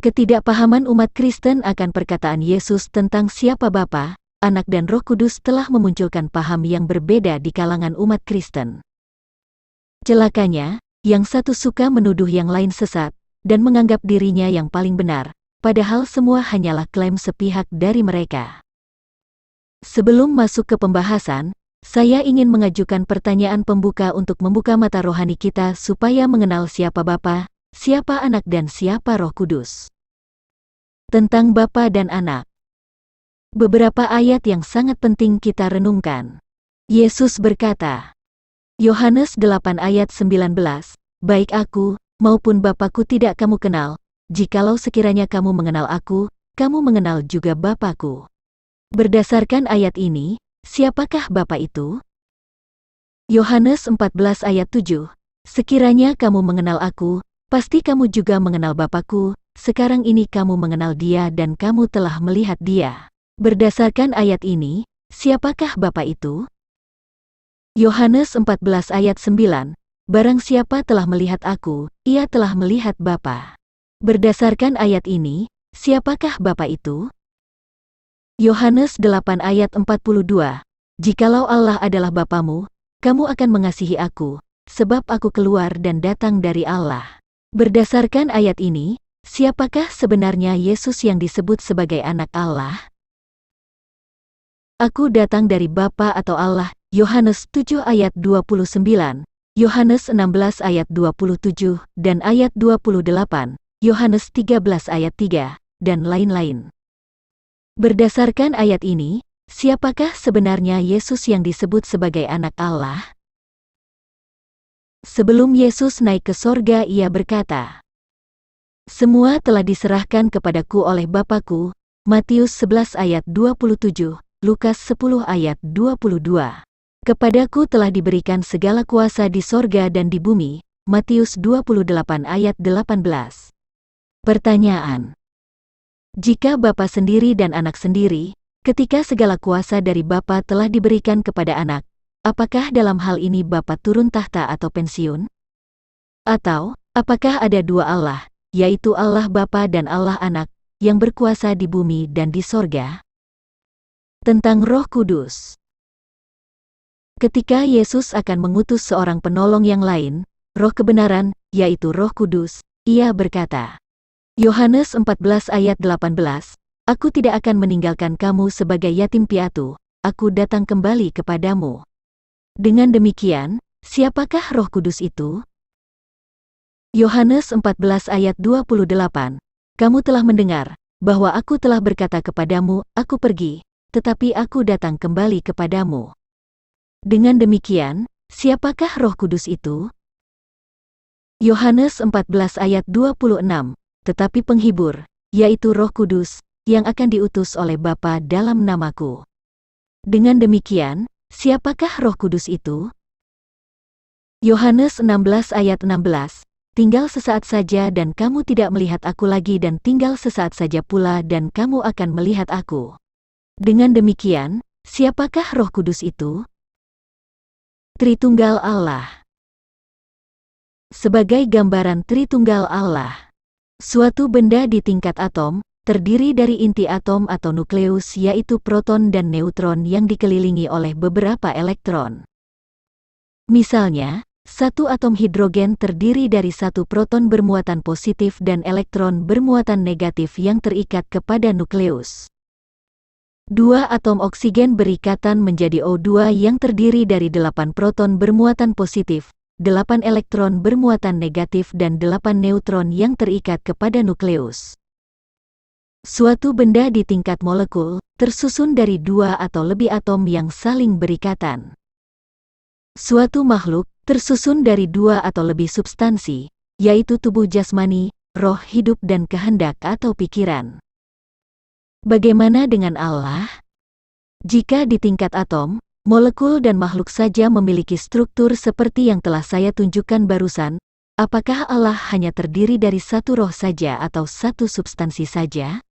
Ketidakpahaman umat Kristen akan perkataan Yesus tentang siapa Bapa, Anak dan Roh Kudus telah memunculkan paham yang berbeda di kalangan umat Kristen. Celakanya, yang satu suka menuduh yang lain sesat, dan menganggap dirinya yang paling benar, padahal semua hanyalah klaim sepihak dari mereka. Sebelum masuk ke pembahasan, saya ingin mengajukan pertanyaan pembuka untuk membuka mata rohani kita supaya mengenal siapa Bapa, siapa Anak dan siapa Roh Kudus. Tentang Bapa dan Anak. Beberapa ayat yang sangat penting kita renungkan. Yesus berkata, Yohanes 8 ayat 19, "Baik aku, maupun Bapa-Ku tidak kamu kenal, jikalau sekiranya kamu mengenal aku, kamu mengenal juga Bapa-Ku." Berdasarkan ayat ini, siapakah Bapa itu? Yohanes 14 ayat 7, "Sekiranya kamu mengenal aku, pasti kamu juga mengenal Bapa-Ku, sekarang ini kamu mengenal Dia dan kamu telah melihat Dia." Berdasarkan ayat ini, siapakah Bapa itu? Yohanes 14 ayat 9, "Barang siapa telah melihat aku, ia telah melihat Bapa." Berdasarkan ayat ini, siapakah Bapa itu? Yohanes 8 ayat 42, "Jikalau Allah adalah Bapamu, kamu akan mengasihi aku, sebab aku keluar dan datang dari Allah." Berdasarkan ayat ini, siapakah sebenarnya Yesus yang disebut sebagai anak Allah? "Aku datang dari Bapa atau Allah," Yohanes 7 ayat 29, Yohanes 16 ayat 27, dan ayat 28, Yohanes 13 ayat 3, dan lain-lain. Berdasarkan ayat ini, siapakah sebenarnya Yesus yang disebut sebagai anak Allah? Sebelum Yesus naik ke sorga ia berkata, "Semua telah diserahkan kepadaku oleh Bapa-Ku," Matius 11 ayat 27, Lukas 10 ayat 22. "Kepadaku telah diberikan segala kuasa di sorga dan di bumi," Matius 28 ayat 18. Pertanyaan: jika Bapa sendiri dan Anak sendiri, ketika segala kuasa dari Bapa telah diberikan kepada Anak, apakah dalam hal ini Bapa turun tahta atau pensiun? Atau, apakah ada dua Allah, yaitu Allah Bapa dan Allah Anak, yang berkuasa di bumi dan di sorga? Tentang Roh Kudus. Ketika Yesus akan mengutus seorang penolong yang lain, Roh kebenaran, yaitu Roh Kudus, ia berkata, Yohanes 14 ayat 18, "Aku tidak akan meninggalkan kamu sebagai yatim piatu, aku datang kembali kepadamu." Dengan demikian, siapakah Roh Kudus itu? Yohanes 14 ayat 28, "Kamu telah mendengar, bahwa aku telah berkata kepadamu, aku pergi, tetapi aku datang kembali kepadamu." Dengan demikian, siapakah Roh Kudus itu? Yohanes 14 ayat 26, "Tetapi penghibur, yaitu Roh Kudus, yang akan diutus oleh Bapa dalam namaku." Dengan demikian, siapakah Roh Kudus itu? Yohanes 16 ayat 16, "Tinggal sesaat saja dan kamu tidak melihat aku lagi dan tinggal sesaat saja pula dan kamu akan melihat aku." Dengan demikian, siapakah Roh Kudus itu? Tritunggal Allah. Sebagai gambaran Tritunggal Allah, suatu benda di tingkat atom, terdiri dari inti atom atau nukleus yaitu proton dan neutron yang dikelilingi oleh beberapa elektron. Misalnya, satu atom hidrogen terdiri dari satu proton bermuatan positif dan elektron bermuatan negatif yang terikat kepada nukleus. Dua atom oksigen berikatan menjadi O2 yang terdiri dari 8 proton bermuatan positif, 8 elektron bermuatan negatif dan 8 neutron yang terikat kepada nukleus. Suatu benda di tingkat molekul, tersusun dari 2 atau lebih atom yang saling berikatan. Suatu makhluk, tersusun dari 2 atau lebih substansi, yaitu tubuh jasmani, roh hidup dan kehendak atau pikiran. Bagaimana dengan Allah? Jika di tingkat atom, molekul dan makhluk saja memiliki struktur seperti yang telah saya tunjukkan barusan, apakah Allah hanya terdiri dari satu roh saja atau satu substansi saja?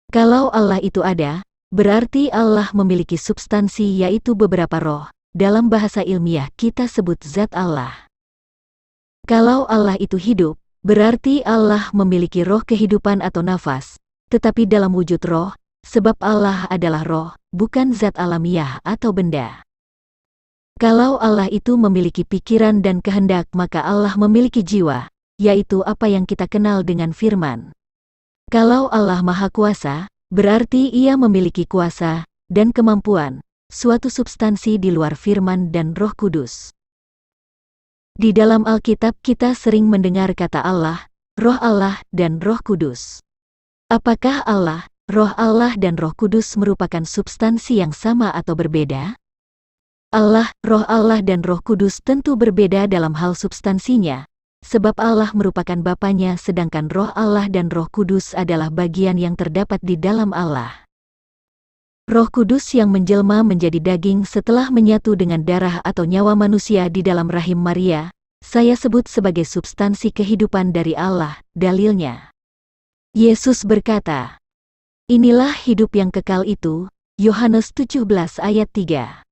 Kalau Allah itu ada, berarti Allah memiliki substansi yaitu beberapa roh. Dalam bahasa ilmiah kita sebut zat Allah. Kalau Allah itu hidup, berarti Allah memiliki roh kehidupan atau nafas, tetapi dalam wujud roh, sebab Allah adalah roh, bukan zat alamiah atau benda. Kalau Allah itu memiliki pikiran dan kehendak, maka Allah memiliki jiwa, yaitu apa yang kita kenal dengan firman. Kalau Allah Maha Kuasa, berarti Ia memiliki kuasa dan kemampuan, suatu substansi di luar firman dan Roh Kudus. Di dalam Alkitab kita sering mendengar kata Allah, Roh Allah, dan Roh Kudus. Apakah Allah, Roh Allah dan Roh Kudus merupakan substansi yang sama atau berbeda? Allah, Roh Allah dan Roh Kudus tentu berbeda dalam hal substansinya, sebab Allah merupakan Bapanya sedangkan Roh Allah dan Roh Kudus adalah bagian yang terdapat di dalam Allah. Roh Kudus yang menjelma menjadi daging setelah menyatu dengan darah atau nyawa manusia di dalam rahim Maria, saya sebut sebagai substansi kehidupan dari Allah. Dalilnya, Yesus berkata, "Inilah hidup yang kekal itu," Yohanes 17 ayat 3.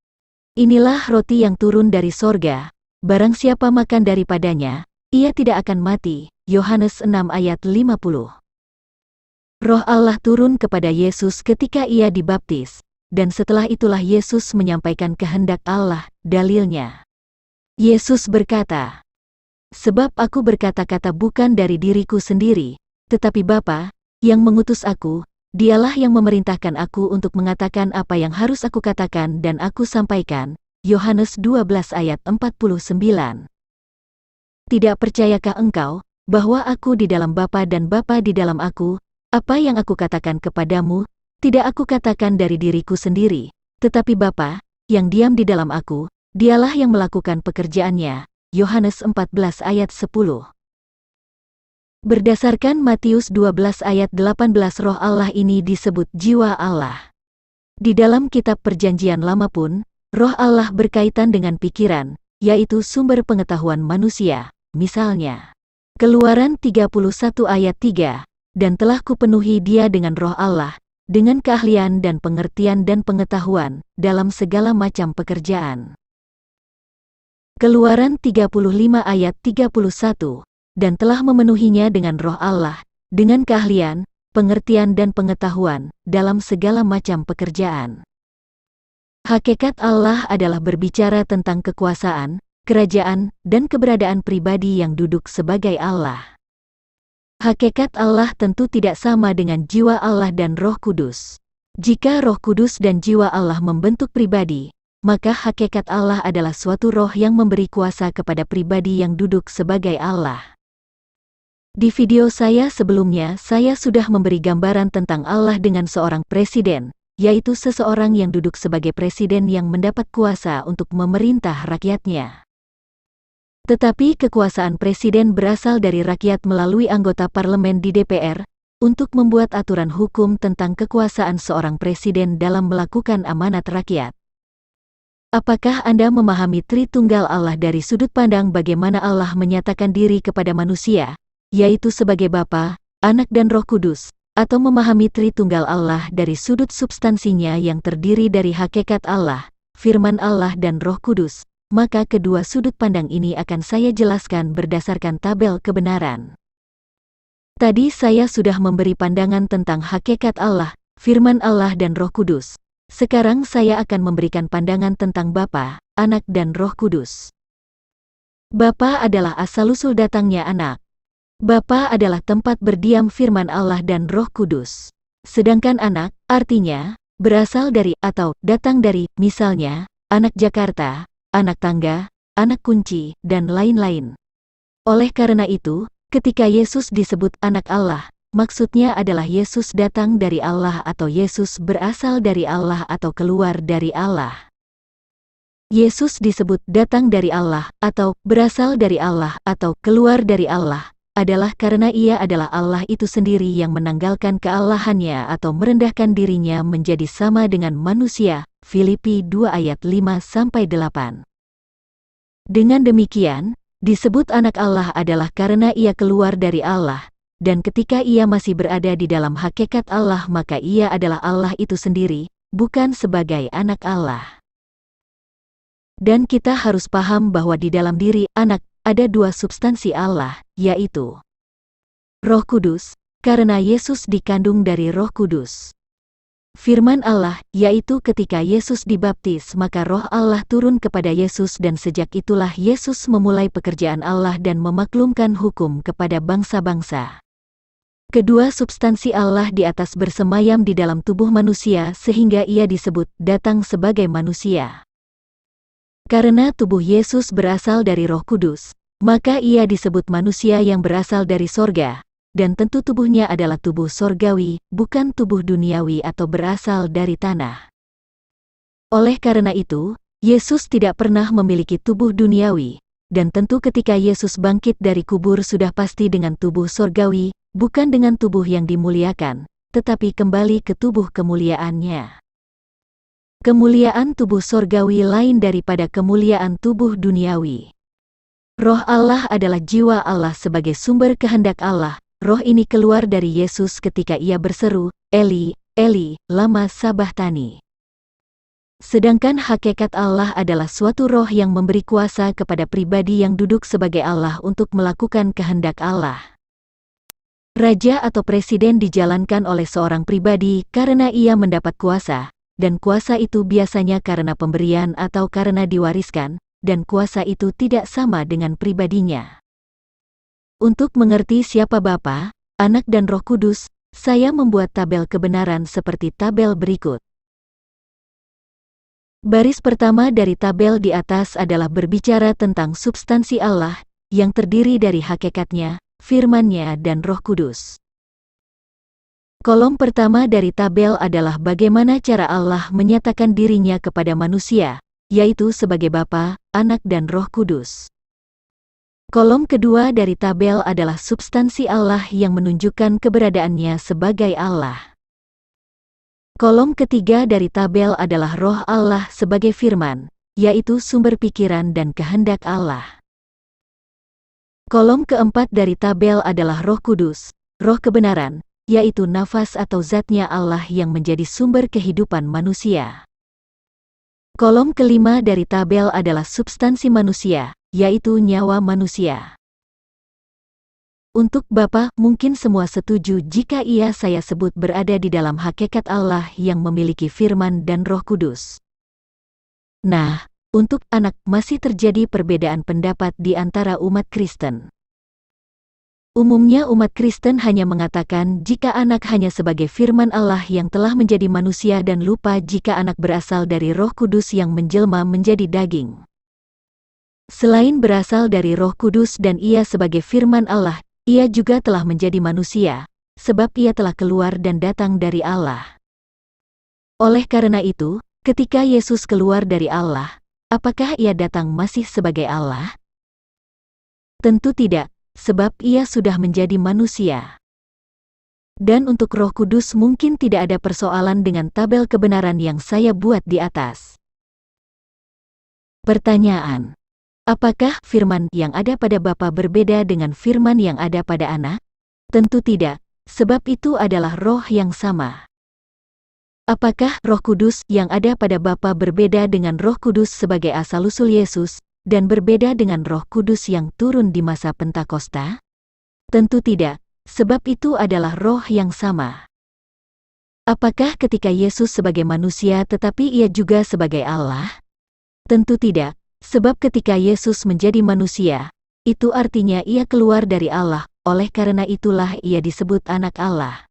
"Inilah roti yang turun dari sorga, barang siapa makan daripadanya, ia tidak akan mati." Yohanes 6 ayat 50. Roh Allah turun kepada Yesus ketika ia dibaptis, dan setelah itulah Yesus menyampaikan kehendak Allah. Dalilnya, Yesus berkata, "Sebab aku berkata-kata bukan dari diriku sendiri, tetapi Bapa, yang mengutus aku, Dialah yang memerintahkan aku untuk mengatakan apa yang harus aku katakan dan aku sampaikan." Yohanes 12 ayat 49. Tidak percayakah engkau, bahwa aku di dalam Bapa dan Bapa di dalam aku? Apa yang aku katakan kepadamu, tidak aku katakan dari diriku sendiri, tetapi Bapa, yang diam di dalam aku, Dialah yang melakukan pekerjaannya. Yohanes 14 ayat 10. Berdasarkan Matius 12 ayat 18, Roh Allah ini disebut jiwa Allah. Di dalam kitab Perjanjian Lama pun, Roh Allah berkaitan dengan pikiran, yaitu sumber pengetahuan manusia. Misalnya, Keluaran 31 ayat 3, "Dan telah kupenuhi dia dengan roh Allah, dengan keahlian dan pengertian dan pengetahuan, dalam segala macam pekerjaan." Keluaran 35 ayat 31, "Dan telah memenuhinya dengan roh Allah, dengan keahlian, pengertian dan pengetahuan, dalam segala macam pekerjaan." Hakikat Allah adalah berbicara tentang kekuasaan, kerajaan, dan keberadaan pribadi yang duduk sebagai Allah. Hakikat Allah tentu tidak sama dengan jiwa Allah dan Roh Kudus. Jika Roh Kudus dan jiwa Allah membentuk pribadi, maka hakikat Allah adalah suatu roh yang memberi kuasa kepada pribadi yang duduk sebagai Allah. Di video saya sebelumnya saya sudah memberi gambaran tentang Allah dengan seorang presiden, yaitu seseorang yang duduk sebagai presiden yang mendapat kuasa untuk memerintah rakyatnya. Tetapi kekuasaan presiden berasal dari rakyat melalui anggota parlemen di DPR, untuk membuat aturan hukum tentang kekuasaan seorang presiden dalam melakukan amanat rakyat. Apakah Anda memahami Tritunggal Allah dari sudut pandang bagaimana Allah menyatakan diri kepada manusia, yaitu sebagai Bapa, Anak dan Roh Kudus, atau memahami Tritunggal Allah dari sudut substansinya yang terdiri dari hakikat Allah, firman Allah dan Roh Kudus? Maka kedua sudut pandang ini akan saya jelaskan berdasarkan tabel kebenaran. Tadi saya sudah memberi pandangan tentang hakikat Allah, firman Allah dan Roh Kudus. Sekarang saya akan memberikan pandangan tentang Bapa, Anak dan Roh Kudus. Bapa adalah asal-usul datangnya Anak. Bapa adalah tempat berdiam firman Allah dan Roh Kudus. Sedangkan Anak, artinya, berasal dari atau datang dari, misalnya, anak Jakarta, anak tangga, anak kunci, dan lain-lain. Oleh karena itu, ketika Yesus disebut anak Allah, maksudnya adalah Yesus datang dari Allah atau Yesus berasal dari Allah atau keluar dari Allah. Yesus disebut datang dari Allah atau berasal dari Allah atau keluar dari Allah, adalah karena ia adalah Allah itu sendiri yang menanggalkan keallahannya atau merendahkan dirinya menjadi sama dengan manusia. Filipi 2 ayat 5-8. Dengan demikian, disebut anak Allah adalah karena ia keluar dari Allah, dan ketika ia masih berada di dalam hakikat Allah maka ia adalah Allah itu sendiri, bukan sebagai anak Allah. Dan kita harus paham bahwa di dalam diri anak, ada dua substansi Allah, yaitu Roh Kudus, karena Yesus dikandung dari Roh Kudus. Firman Allah, yaitu ketika Yesus dibaptis maka Roh Allah turun kepada Yesus dan sejak itulah Yesus memulai pekerjaan Allah dan memaklumkan hukum kepada bangsa-bangsa. Kedua substansi Allah di atas bersemayam di dalam tubuh manusia sehingga ia disebut datang sebagai manusia. Karena tubuh Yesus berasal dari Roh Kudus, maka ia disebut manusia yang berasal dari sorga. Dan tentu tubuhnya adalah tubuh sorgawi, bukan tubuh duniawi atau berasal dari tanah. Oleh karena itu, Yesus tidak pernah memiliki tubuh duniawi, dan tentu ketika Yesus bangkit dari kubur sudah pasti dengan tubuh sorgawi, bukan dengan tubuh yang dimuliakan, tetapi kembali ke tubuh kemuliaannya. Kemuliaan tubuh sorgawi lain daripada kemuliaan tubuh duniawi. Roh Allah adalah jiwa Allah sebagai sumber kehendak Allah. Roh ini keluar dari Yesus ketika ia berseru, Eli, Eli, lama sabachthani. Sedangkan hakikat Allah adalah suatu roh yang memberi kuasa kepada pribadi yang duduk sebagai Allah untuk melakukan kehendak Allah. Raja atau presiden dijalankan oleh seorang pribadi karena ia mendapat kuasa, dan kuasa itu biasanya karena pemberian atau karena diwariskan, dan kuasa itu tidak sama dengan pribadinya. Untuk mengerti siapa Bapa, Anak dan Roh Kudus, saya membuat tabel kebenaran seperti tabel berikut. Baris pertama dari tabel di atas adalah berbicara tentang substansi Allah, yang terdiri dari hakikatnya, firman-Nya dan Roh Kudus. Kolom pertama dari tabel adalah bagaimana cara Allah menyatakan dirinya kepada manusia, yaitu sebagai Bapa, Anak dan Roh Kudus. Kolom kedua dari tabel adalah substansi Allah yang menunjukkan keberadaannya sebagai Allah. Kolom ketiga dari tabel adalah Roh Allah sebagai firman, yaitu sumber pikiran dan kehendak Allah. Kolom keempat dari tabel adalah Roh Kudus, Roh kebenaran, yaitu nafas atau zatnya Allah yang menjadi sumber kehidupan manusia. Kolom kelima dari tabel adalah substansi manusia, yaitu nyawa manusia. Untuk Bapa, mungkin semua setuju jika saya sebut berada di dalam hakikat Allah yang memiliki firman dan Roh Kudus. Nah, untuk Anak masih terjadi perbedaan pendapat di antara umat Kristen. Umumnya umat Kristen hanya mengatakan jika Anak hanya sebagai firman Allah yang telah menjadi manusia dan lupa jika Anak berasal dari Roh Kudus yang menjelma menjadi daging. Selain berasal dari Roh Kudus dan ia sebagai firman Allah, ia juga telah menjadi manusia, sebab ia telah keluar dan datang dari Allah. Oleh karena itu, ketika Yesus keluar dari Allah, apakah ia datang masih sebagai Allah? Tentu tidak, sebab ia sudah menjadi manusia. Dan untuk Roh Kudus mungkin tidak ada persoalan dengan tabel kebenaran yang saya buat di atas. Pertanyaan: apakah firman yang ada pada Bapa berbeda dengan firman yang ada pada Anak? Tentu tidak, sebab itu adalah roh yang sama. Apakah Roh Kudus yang ada pada Bapa berbeda dengan Roh Kudus sebagai asal-usul Yesus, dan berbeda dengan Roh Kudus yang turun di masa Pentakosta? Tentu tidak, sebab itu adalah roh yang sama. Apakah ketika Yesus sebagai manusia tetapi ia juga sebagai Allah? Tentu tidak. Sebab ketika Yesus menjadi manusia, itu artinya ia keluar dari Allah, oleh karena itulah ia disebut Anak Allah.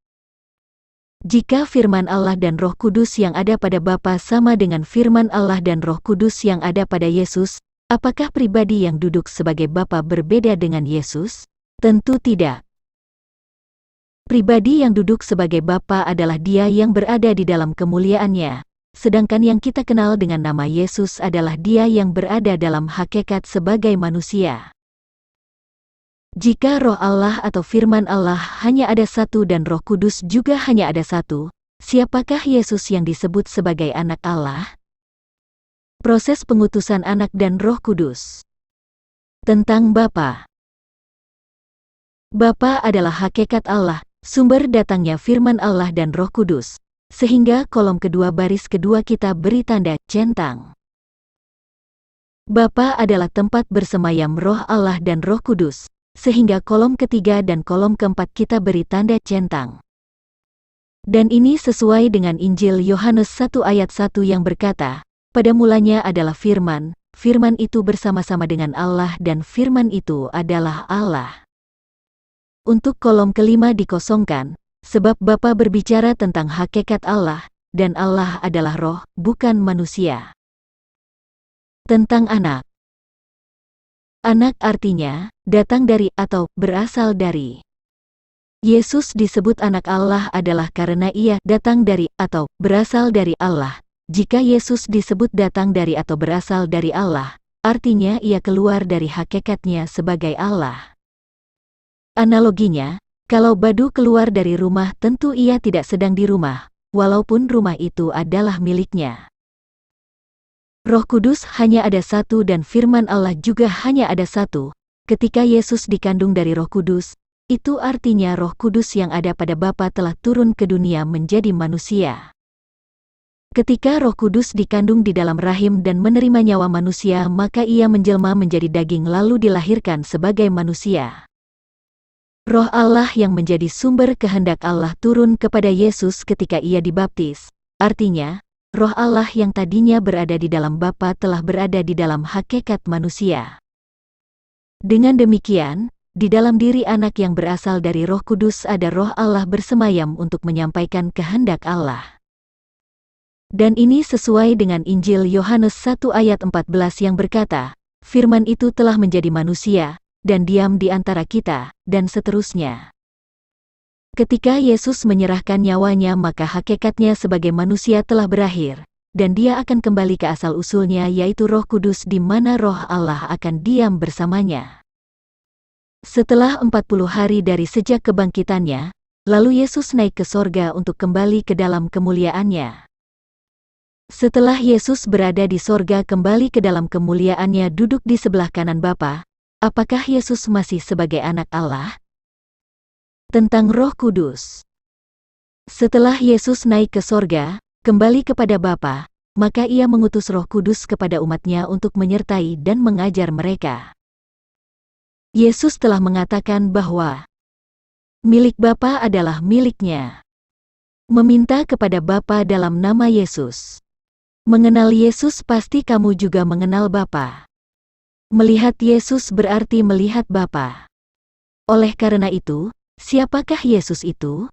Jika firman Allah dan Roh Kudus yang ada pada Bapa sama dengan firman Allah dan Roh Kudus yang ada pada Yesus, apakah pribadi yang duduk sebagai Bapa berbeda dengan Yesus? Tentu tidak. Pribadi yang duduk sebagai Bapa adalah Dia yang berada di dalam kemuliaannya. Sedangkan yang kita kenal dengan nama Yesus adalah Dia yang berada dalam hakikat sebagai manusia. Jika Roh Allah atau firman Allah hanya ada satu dan Roh Kudus juga hanya ada satu, siapakah Yesus yang disebut sebagai Anak Allah? Proses pengutusan Anak dan Roh Kudus. Tentang Bapa. Bapa adalah hakikat Allah, sumber datangnya firman Allah dan Roh Kudus. Sehingga kolom kedua baris kedua kita beri tanda centang. Bapa adalah tempat bersemayam Roh Allah dan Roh Kudus, sehingga kolom ketiga dan kolom keempat kita beri tanda centang. Dan ini sesuai dengan Injil Yohanes 1 ayat 1 yang berkata, "Pada mulanya adalah Firman, Firman itu bersama-sama dengan Allah dan Firman itu adalah Allah." Untuk kolom kelima dikosongkan, sebab Bapa berbicara tentang hakikat Allah, dan Allah adalah roh, bukan manusia. Tentang anak. Anak artinya, datang dari atau berasal dari. Yesus disebut anak Allah adalah karena ia datang dari atau berasal dari Allah. Jika Yesus disebut datang dari atau berasal dari Allah, artinya ia keluar dari hakikatnya sebagai Allah. Analoginya, kalau Badu keluar dari rumah tentu ia tidak sedang di rumah, walaupun rumah itu adalah miliknya. Roh Kudus hanya ada satu dan firman Allah juga hanya ada satu. Ketika Yesus dikandung dari Roh Kudus, itu artinya Roh Kudus yang ada pada Bapa telah turun ke dunia menjadi manusia. Ketika Roh Kudus dikandung di dalam rahim dan menerima nyawa manusia, maka ia menjelma menjadi daging lalu dilahirkan sebagai manusia. Roh Allah yang menjadi sumber kehendak Allah turun kepada Yesus ketika ia dibaptis. Artinya, Roh Allah yang tadinya berada di dalam Bapa telah berada di dalam hakikat manusia. Dengan demikian, di dalam diri anak yang berasal dari Roh Kudus ada Roh Allah bersemayam untuk menyampaikan kehendak Allah. Dan ini sesuai dengan Injil Yohanes 1 ayat 14 yang berkata, "Firman itu telah menjadi manusia, dan diam di antara kita," dan seterusnya. Ketika Yesus menyerahkan nyawanya maka hakikatnya sebagai manusia telah berakhir, dan dia akan kembali ke asal-usulnya yaitu Roh Kudus di mana Roh Allah akan diam bersamanya. Setelah 40 hari dari sejak kebangkitannya, lalu Yesus naik ke sorga untuk kembali ke dalam kemuliaannya. Setelah Yesus berada di sorga kembali ke dalam kemuliaannya duduk di sebelah kanan Bapa, apakah Yesus masih sebagai anak Allah? Tentang Roh Kudus. Setelah Yesus naik ke sorga, kembali kepada Bapa, maka ia mengutus Roh Kudus kepada umatnya untuk menyertai dan mengajar mereka. Yesus telah mengatakan bahwa milik Bapa adalah miliknya. Meminta kepada Bapa dalam nama Yesus. Mengenal Yesus pasti kamu juga mengenal Bapa. Melihat Yesus berarti melihat Bapa. Oleh karena itu, siapakah Yesus itu?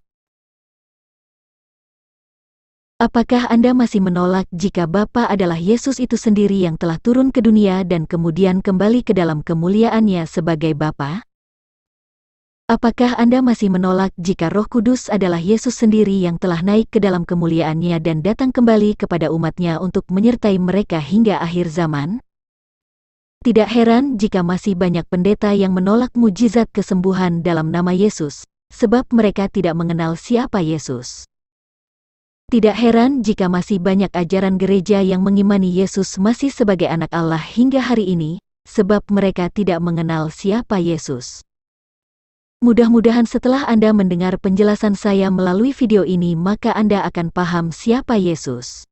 Apakah Anda masih menolak jika Bapa adalah Yesus itu sendiri yang telah turun ke dunia dan kemudian kembali ke dalam kemuliaannya sebagai Bapa? Apakah Anda masih menolak jika Roh Kudus adalah Yesus sendiri yang telah naik ke dalam kemuliaannya dan datang kembali kepada umatnya untuk menyertai mereka hingga akhir zaman? Tidak heran jika masih banyak pendeta yang menolak mujizat kesembuhan dalam nama Yesus, sebab mereka tidak mengenal siapa Yesus. Tidak heran jika masih banyak ajaran gereja yang mengimani Yesus masih sebagai anak Allah hingga hari ini, sebab mereka tidak mengenal siapa Yesus. Mudah-mudahan setelah Anda mendengar penjelasan saya melalui video ini maka Anda akan paham siapa Yesus.